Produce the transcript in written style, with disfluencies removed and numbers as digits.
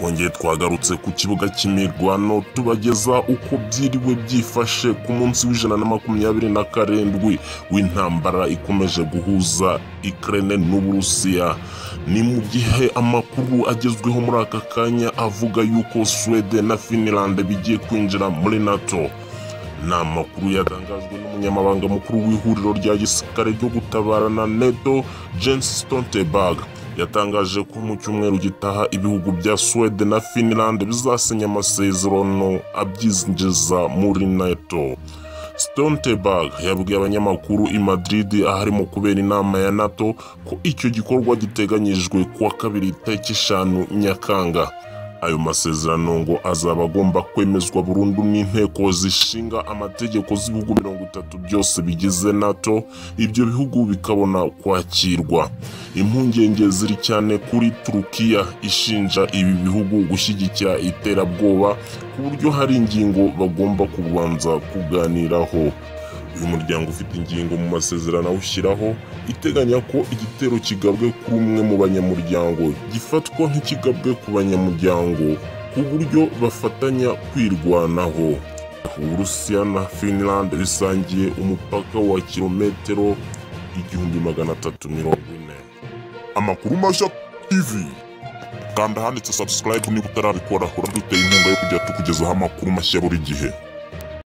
twongeye twagarutse ku kibuga cy'imirwano tubageza uko byiriwe byifashe ku munsi w'127 w'intambara ikomeje guhuza Ukraine n'Uburusiya. Ni mu gihe amakuru agezweho muri aka kanya avuga yuko Sweden na Finland bigiye kwinjira muri NATO. Ni amakuru yatangajwe n'umunyamabanga mukuru w'ihuriro rya gisirikare ryo gutabarana NATO Jens Stoltenberg. Yatangaje ko mu cyumweru gitaha ibihugu bya Sweden na Finland bizasinya amasezerano abyinjiza muri NATO. Stoltenberg yabwiye abanyamakuru i Madrid aharimo kubera inama ya NATO ko icyo gikorwa giteganyijwe kuwa 2 tariki 5 Nyakanga. Ayo masezerano ngo azaba agomba kwemezwa burundu n'inteko zishinga amategeko z'ibihugu 30 byose bigize NATO. Ibyo bihugu bikabona kwakirwa. Impungenge ziri cyane kuri Turukiya ishinja ibi bihugu gushyigikira iterabwoba ku buryo hari ingingo bagomba kubanza kuganiraho. Uyu muryango ufite ingingo mu masezerano awushyiraho iteganya ko igitero kigabwe kuri umwe mu banyamuryango gifatwa nk'ikigabwe ku banyamuryango ku buryo bafatanya kwirwanaho. Uburusiya na Finland bisangiye umupaka wa kilometero 1340. Amakuru mashya TV. Kanda handitse subscribe niba utarabikora, hora duteye inkunga yo kujya tukugezaho amakuru mashya buri gihe.